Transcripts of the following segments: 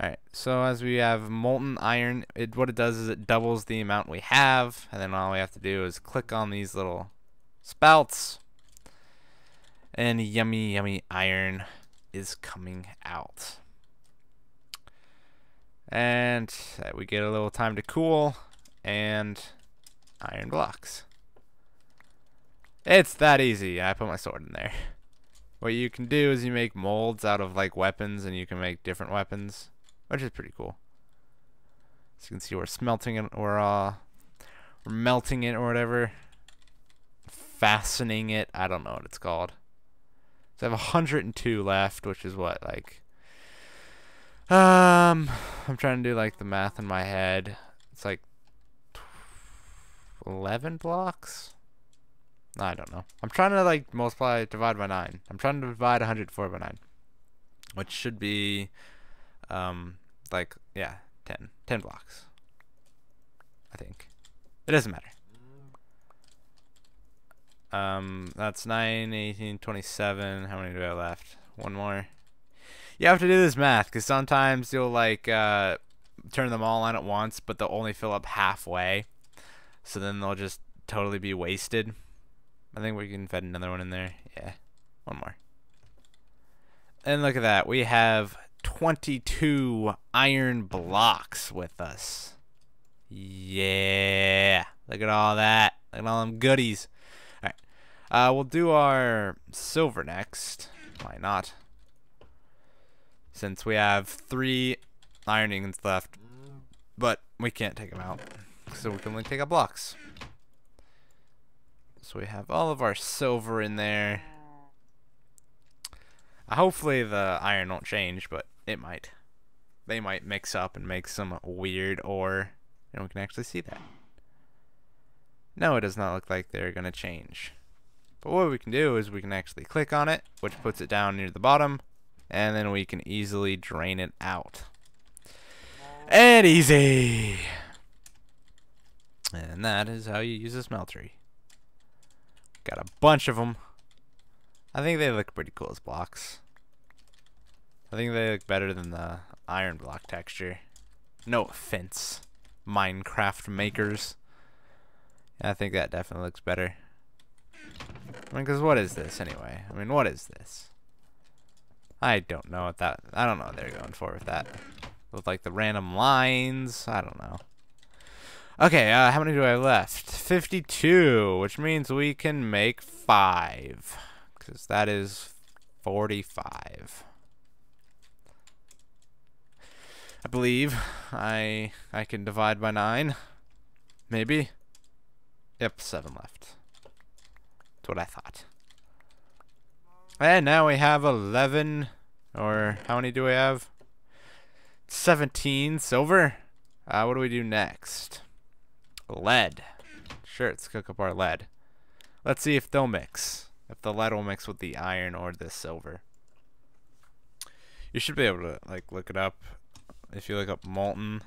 Alright, so as we have molten iron, what it does is it doubles the amount we have, and then all we have to do is click on these little spouts, and yummy, yummy iron is coming out. And we get a little time to cool, and iron blocks. It's that easy. I put my sword in there. What you can do is you make molds out of like weapons, and you can make different weapons, which is pretty cool. So you can see we're smelting it, we're melting it or whatever, fastening it. I don't know what it's called. So I have 102 left, which is what, like, I'm trying to do like the math in my head. It's like 11 blocks. I don't know. I'm trying to like divide by 9. I'm trying to divide 104 by 9, which should be like, yeah, 10 blocks, I think. It doesn't matter. That's 9, 18, 27. How many do I have left? One more. You have to do this math, because sometimes you'll like turn them all on at once, but they'll only fill up halfway, so then they'll just totally be wasted. I think we can fit another one in there. Yeah, one more. And look at that. We have 22 iron blocks with us. Yeah. Look at all that. Look at all them goodies. Alright. We'll do our silver next. Why not? Since we have 3 iron ingots left. But we can't take them out, so we can only take out blocks. So we have all of our silver in there. Hopefully the iron won't change, but it might. They might mix up and make some weird ore, and we can actually see that. No, it does not look like they're going to change. But what we can do is we can actually click on it, which puts it down near the bottom, and then we can easily drain it out. And easy! And that is how you use a smeltery. Got a bunch of them. I think they look pretty cool as blocks. I think they look better than the iron block texture. No offense, Minecraft makers. I think that definitely looks better. I mean, because what is this anyway? I mean, what is this? I don't know what that... I don't know what they're going for with that. With like the random lines. I don't know. Okay, how many do I have left? 52, which means we can make 5. Because that is 45. I believe I can divide by 9. Maybe. Yep, 7 left. That's what I thought. And now we have 11. Or how many do we have? 17 silver. What do we do next? Lead. Sure, let's cook up our lead. Let's see if they'll mix. If the lead will mix with the iron or the silver. You should be able to like look it up. If you look up molten.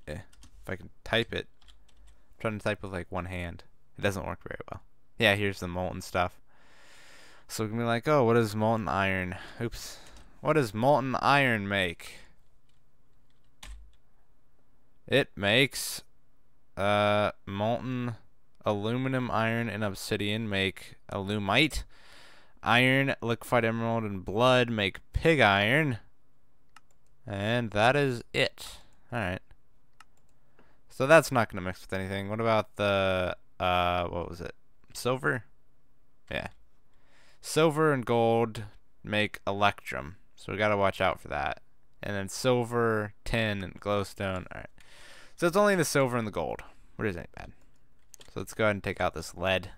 Yeah. If I can type it. I'm trying to type with like one hand. It doesn't work very well. Yeah, here's the molten stuff. So we can be like, oh, what does molten iron? Oops. What does molten iron make? It makes molten aluminum, iron, and obsidian make alumite. Iron, liquefied emerald, and blood make pig iron. And that is it. Alright. So that's not going to mix with anything. What about the, what was it? Silver? Yeah. Silver and gold make electrum. So we got to watch out for that. And then silver, tin, and glowstone. Alright. So it's only the silver and the gold, which isn't bad. So let's go ahead and take out this lead.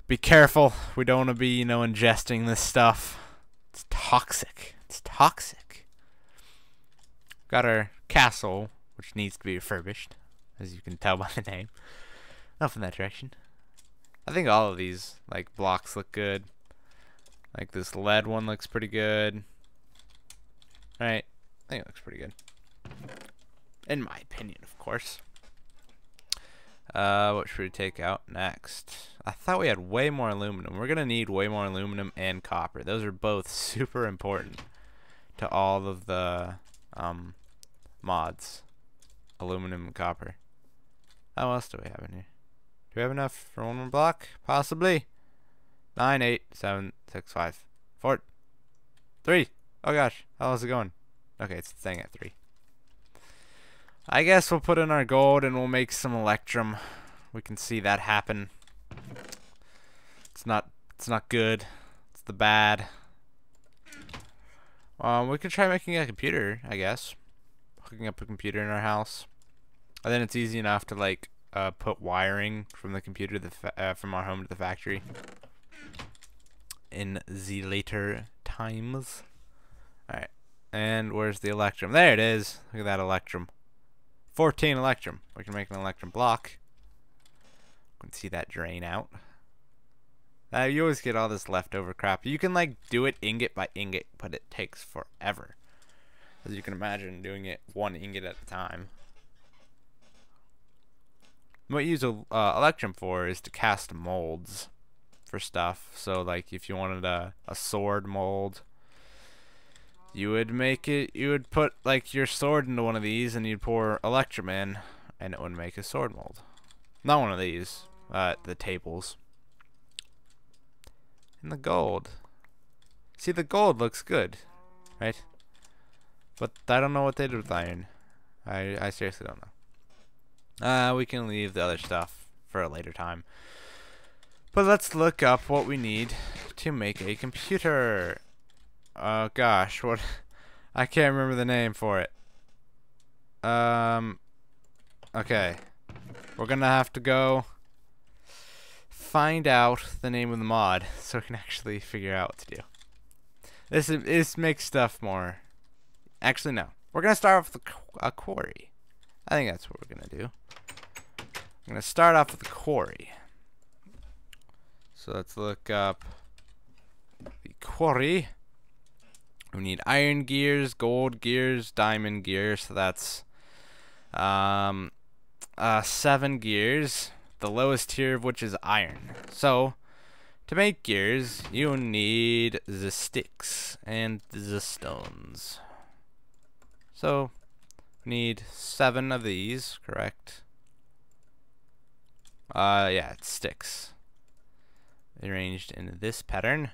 Be careful. We don't want to be, you know, ingesting this stuff. It's toxic. It's toxic. Got our castle, which needs to be refurbished, as you can tell by the name. Enough in that direction. I think all of these, like, blocks look good. Like, this lead one looks pretty good. Right? I think it looks pretty good. In my opinion, of course. What should we take out next? I thought we had way more aluminum. We're going to need way more aluminum and copper. Those are both super important to all of the mods. Aluminum and copper. Oh, what else do we have in here? Do we have enough for one more block? Possibly. 9, 8, 7, 6, 5, 4, 3. Oh gosh, how is it going? Okay, it's staying at 3. I guess we'll put in our gold and we'll make some electrum. We can see that happen. It's not good. It's the bad. We could try making a computer, I guess. Hooking up a computer in our house. And then it's easy enough to like put wiring from the computer to the from our home to the factory. In the later times. Alright. And where's the electrum? There it is. Look at that electrum. 14 electrum. We can make an electrum block. You can see that drain out. You always get all this leftover crap. You can like do it ingot by ingot, but it takes forever. As you can imagine, doing it one ingot at a time. What you use electrum for is to cast molds for stuff. So like if you wanted a sword mold, you would put like your sword into one of these and you'd pour electrum in and it would make a sword mold. Not one of these, the tables. And the gold. See, the gold looks good, right? But I don't know what they did with iron. I seriously don't know. We can leave the other stuff for a later time. But let's look up what we need to make a computer. Oh gosh, what? I can't remember the name for it. Okay. We're gonna have to go find out the name of the mod so we can actually figure out what to do. This makes stuff more. Actually, no. We're gonna start off with a quarry. I think that's what we're gonna do. I'm gonna start off with the quarry. So let's look up the quarry. We need iron gears, gold gears, diamond gears. So that's 7 gears. The lowest tier of which is iron. So to make gears, you need the sticks and the stones. So we need 7 of these, correct? Yeah, it's sticks. Arranged in this pattern.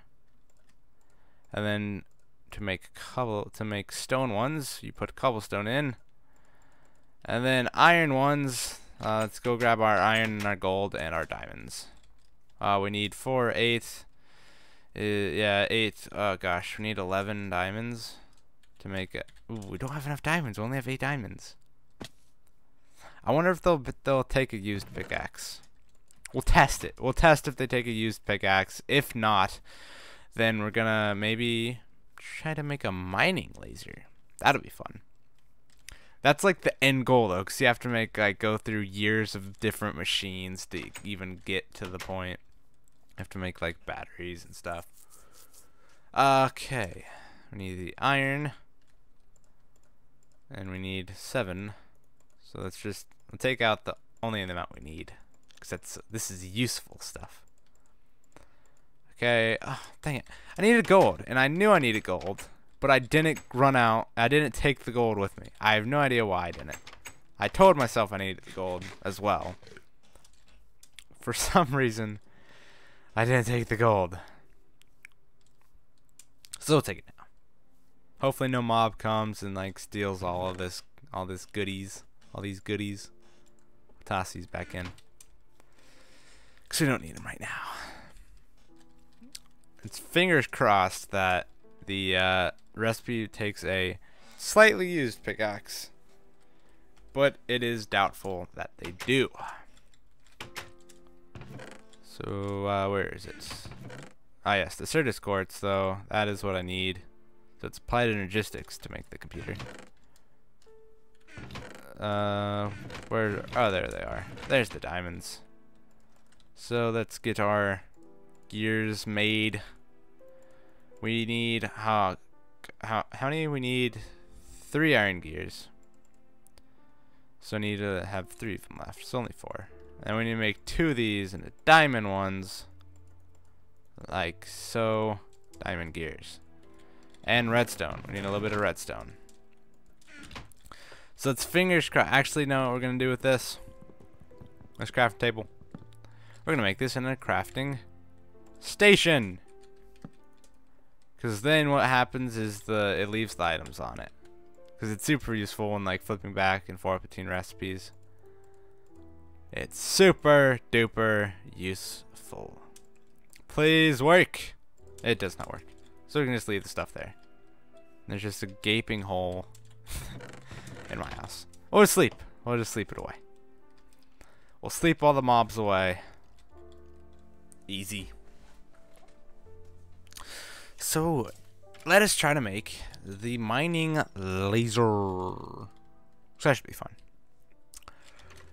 And then to make stone ones, you put cobblestone in. And then iron ones, let's go grab our iron and our gold and our diamonds. We need 4, 8. Yeah, 8. Oh gosh, we need 11 diamonds to make it. Ooh, we don't have enough diamonds. We only have 8 diamonds. I wonder if they'll take a used pickaxe. We'll test it. We'll test if they take a used pickaxe. If not, then we're gonna maybe try to make a mining laser. That'll be fun. That's like the end goal though, because you have to go through years of different machines to even get to the point. You have to make like batteries and stuff. Okay, we need the iron, and we need 7. So let's take out the only amount we need, because this is useful stuff. Okay, oh, dang it. I needed gold, and I knew I needed gold, but I didn't run out. I didn't take the gold with me. I have no idea why I didn't. I told myself I needed the gold as well. For some reason, I didn't take the gold. So we'll take it now. Hopefully no mob comes and like steals all this goodies. All these goodies. Toss these back in. Because we don't need them right now. It's fingers crossed that the recipe takes a slightly used pickaxe. But it is doubtful that they do. So, where is it? Ah, yes, the Certus quartz, though. That is what I need. So it's applied energistics to make the computer. Where? Oh, there they are. There's the diamonds. So let's get our gears made. We need how many? We need 3 iron gears. So I need to have 3 of them left. So only 4. And we need to make 2 of these into diamond ones. Like so. Diamond gears. And redstone. We need a little bit of redstone. So let's fingers crossed. Actually, know what we're going to do with this? Let's craft a table. We're going to make this in a crafting station. Because then what happens is it leaves the items on it. Because it's super useful when like flipping back and forth between recipes. It's super duper useful. Please work. It does not work. So we can just leave the stuff there. There's just a gaping hole in my house. We'll just sleep. We'll just sleep it away. We'll sleep all the mobs away. Easy. So, let us try to make the mining laser. So that should be fun.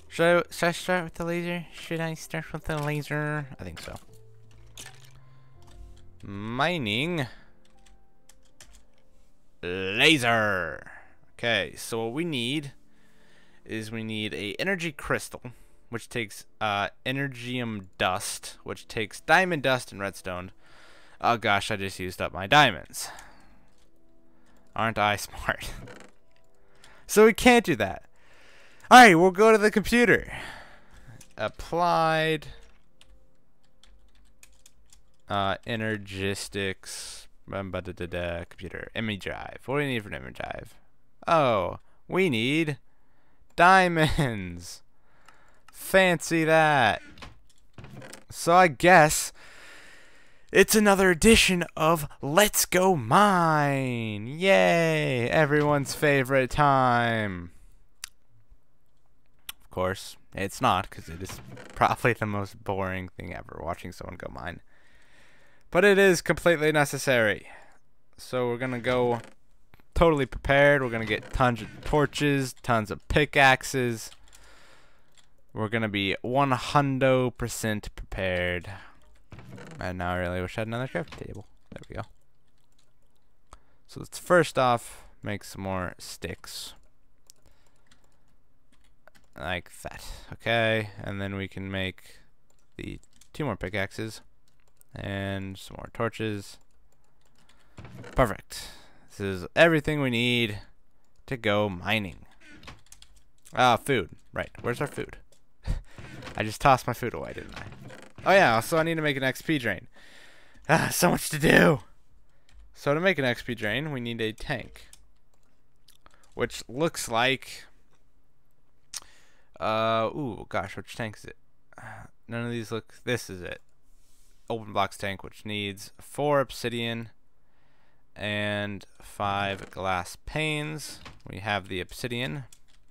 Should I start with the laser? Should I start with the laser? I think so. Mining laser. Okay, so what we need is we need a energy crystal, which takes energium dust, which takes diamond dust and redstone. Oh gosh, I just used up my diamonds. Aren't I smart? So we can't do that. Alright, we'll go to the computer. Applied Energistics computer. Image drive. What do we need for an image drive? Oh, we need diamonds. Fancy that. So I guess it's another edition of Let's Go Mine. Yay! Everyone's favorite time. Of course, it's not, because it is probably the most boring thing ever, watching someone go mine. But it is completely necessary. So we're going to go totally prepared. We're going to get tons of torches, tons of pickaxes. We're going to be 100% prepared. And now I really wish I had another crafting table. There we go. So let's first off make some more sticks. Like that. Okay. And then we can make the 2 more pickaxes. And some more torches. Perfect. This is everything we need to go mining. Food. Right. Where's our food? I just tossed my food away, didn't I? Oh yeah, so I need to make an XP drain. So much to do! So to make an XP drain, we need a tank. Which looks like... ooh, gosh, which tank is it? None of these look... This is it. Open box tank, which needs 4 obsidian and 5 glass panes. We have the obsidian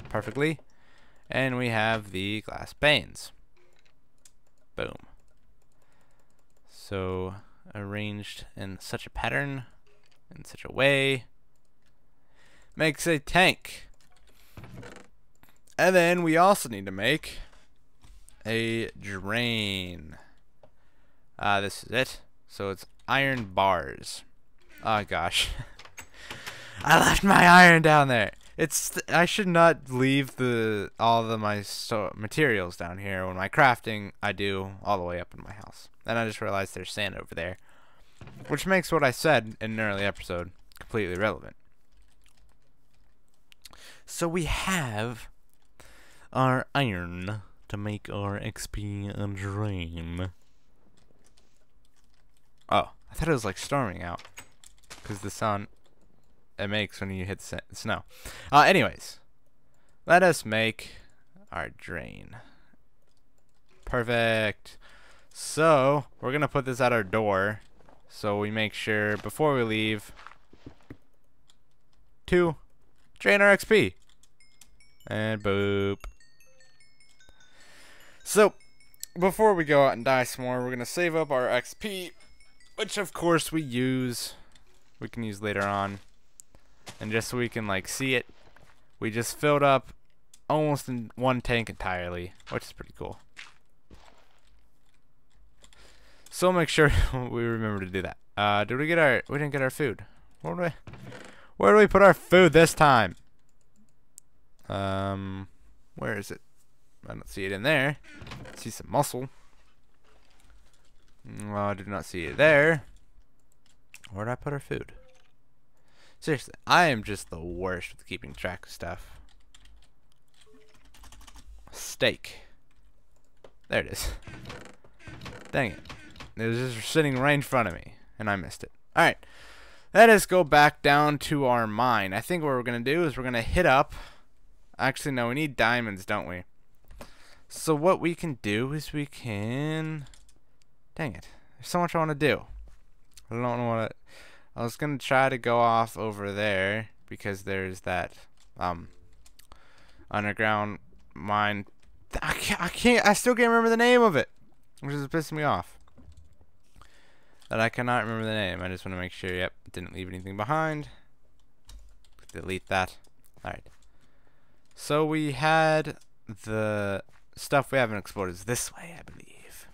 perfectly, and we have the glass panes. Boom. So arranged in such a pattern, in such a way, makes a tank. And then we also need to make a drain. This is it. So it's iron bars. Oh gosh. I left my iron down there. I should not leave all of my materials down here. When my crafting, I do all the way up in my house. And I just realized there's sand over there, which makes what I said in an early episode completely relevant. So we have our iron to make our XP drain. Oh, I thought it was like storming out, because the sun it makes when you hit snow. Anyways, let us make our drain. Perfect. So we're gonna put this at our door, so we make sure before we leave to drain our XP. And boop. So before we go out and die some more, we're gonna save up our XP, which of course we can use later on. And just so we can like see it, we just filled up almost in 1 tank entirely, which is pretty cool. So make sure we remember to do that. We didn't get our food. Where do we put our food this time? Where is it? I don't see it in there. I see some muscle. Well, I do not see it there. Where did I put our food? Seriously, I am just the worst with keeping track of stuff. Steak. There it is. Dang it. It was just sitting right in front of me, and I missed it. Alright. Let us go back down to our mine. I think what we're going to do is we're going to hit up. Actually, no, we need diamonds, don't we? So what we can do is we can... Dang it. There's so much I want to do. I don't know what... I was going to try to go off over there because there's that underground mine. I still can't remember the name of it, which is pissing me off. That I cannot remember the name. I just want to make sure, yep, didn't leave anything behind. Delete that. Alright. So we had the stuff we haven't explored is this way, I believe.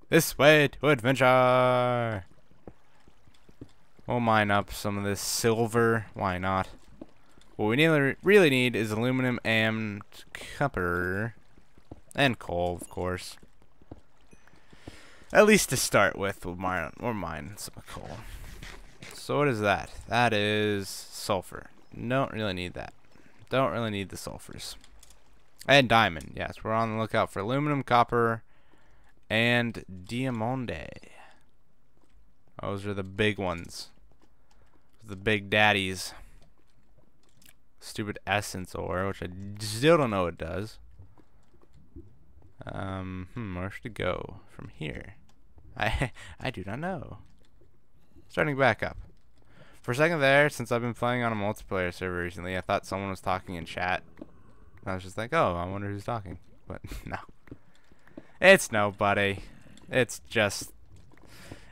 This way to adventure! We'll mine up some of this silver. Why not? What we really need is aluminum and copper. And coal, of course. At least to start with, we'll mine some coal. So what is that? That is sulfur. Don't really need that. Don't really need the sulfurs. And diamond. Yes, we're on the lookout for aluminum, copper, and diamante. Those are the big ones. The big daddies. Stupid essence ore, which I still don't know what it does. Where should it go from here? I do not know. Starting back up. For a second there, since I've been playing on a multiplayer server recently, I thought someone was talking in chat. I was just like, oh, I wonder who's talking. But no. It's nobody. It's just...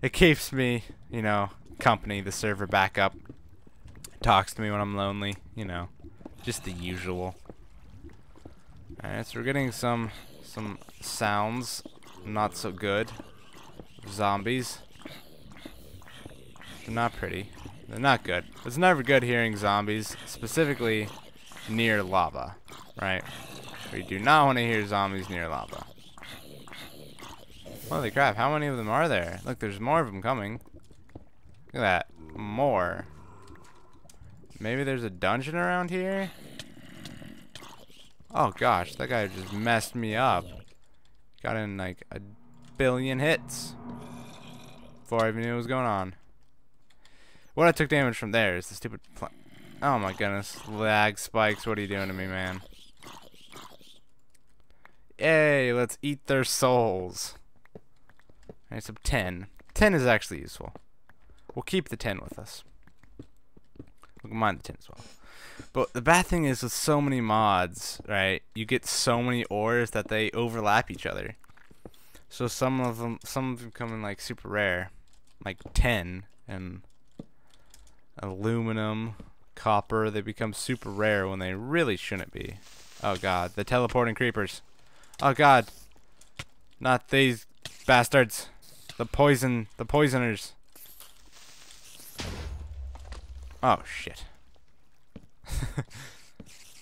It keeps me, you know, company, the server backup. Talks to me when I'm lonely, you know. Just the usual. Alright, so we're getting some sounds. Not so good. Zombies. They're not pretty. They're not good. It's never good hearing zombies, specifically near lava, right? We do not want to hear zombies near lava. Holy crap, how many of them are there? Look, there's more of them coming. Look at that. More. Maybe there's a dungeon around here? Oh gosh, that guy just messed me up. Got in like a billion hits before I even knew what was going on. What I took damage from there is the stupid oh my goodness. Lag spikes, what are you doing to me, man? Yay, let's eat their souls. Alright, so 10. 10 is actually useful. We'll keep the 10 with us. We'll mind the 10 as well. But the bad thing is with so many mods, right, you get so many ores that they overlap each other. So some of them come in like super rare. Like 10 and aluminum, copper, they become super rare when they really shouldn't be. Oh god, the teleporting creepers. Oh god. Not these bastards. The poisoners. Oh shit.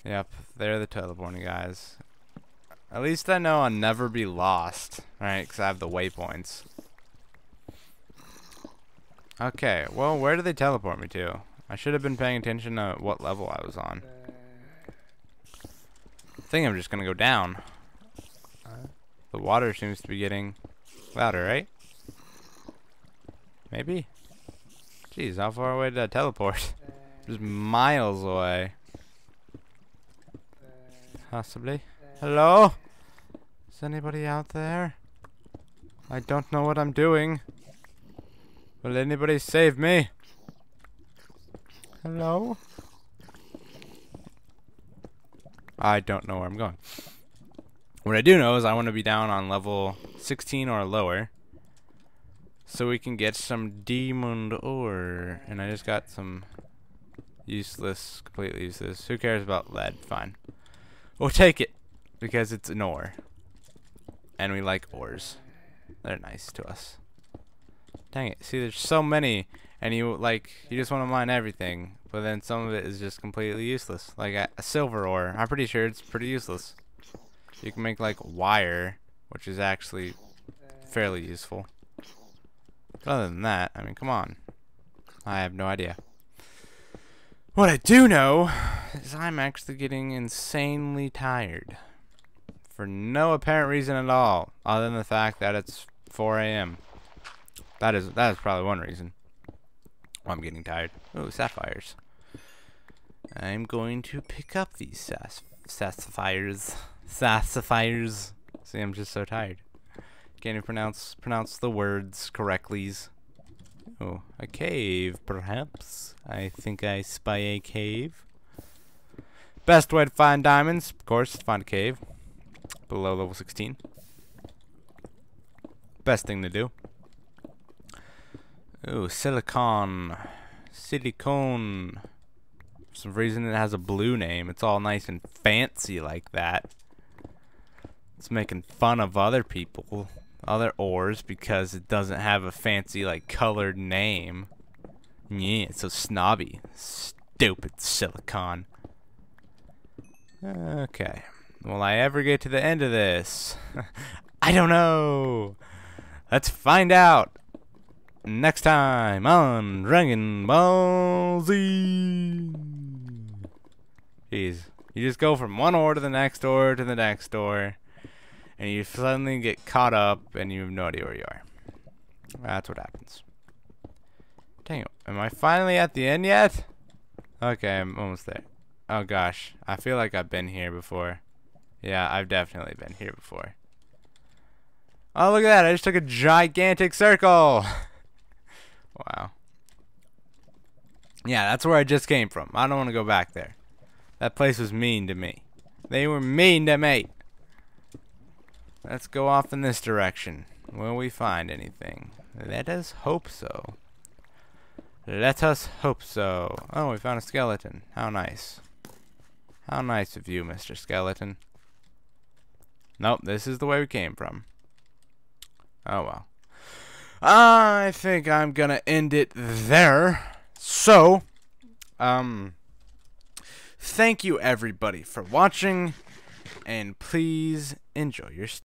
Yep, they're the teleporting guys. At least I know I'll never be lost, right? Because I have the waypoints. Okay, well, where do they teleport me to? I should have been paying attention to what level I was on. I think I'm just gonna go down. The water seems to be getting louder, right? Maybe? Jeez, how far away did I teleport? Just miles away. Possibly. Hello? Is anybody out there? I don't know what I'm doing. Will anybody save me? Hello? I don't know where I'm going. What I do know is I want to be down on level 16 or lower, so we can get some diamond ore. And I just got some useless, completely useless. Who cares about lead? Fine. We'll take it because it's an ore. And we like ores. They're nice to us. Dang it. See, there's so many, and you just want to mine everything, but then some of it is just completely useless. Like a silver ore. I'm pretty sure it's pretty useless. You can make like wire, which is actually fairly useful. But other than that, I mean, come on. I have no idea. What I do know is I'm actually getting insanely tired. For no apparent reason at all, other than the fact that it's 4 a.m. That is probably one reason why I'm getting tired. Ooh, sapphires. I'm going to pick up these sapphires. Sapphires. See, I'm just so tired. Can't even pronounce the words correctly. Oh, a cave, perhaps. I think I spy a cave. Best way to find diamonds, of course, to find a cave. Below level 16. Best thing to do. Ooh, silicon. Silicone. For some reason it has a blue name. It's all nice and fancy like that. It's making fun of other people, other ores, because it doesn't have a fancy, like, colored name. Yeah, it's so snobby. Stupid silicon. Okay. Will I ever get to the end of this? I don't know. Let's find out next time on Dragon Ball Z. Jeez. You just go from one ore to the next ore to the next ore, and you suddenly get caught up and you have no idea where you are. That's what happens. Dang it. Am I finally at the end yet? Okay, I'm almost there. Oh gosh. I feel like I've been here before. Yeah, I've definitely been here before. Oh, look at that. I just took a gigantic circle. Wow. Yeah, that's where I just came from. I don't want to go back there. That place was mean to me. They were mean to me. Let's go off in this direction. Will we find anything? Let us hope so. Let us hope so. Oh, we found a skeleton. How nice. How nice of you, Mr. Skeleton. Nope, this is the way we came from. Oh well. I think I'm gonna end it there. So, thank you everybody for watching, and please enjoy your stay.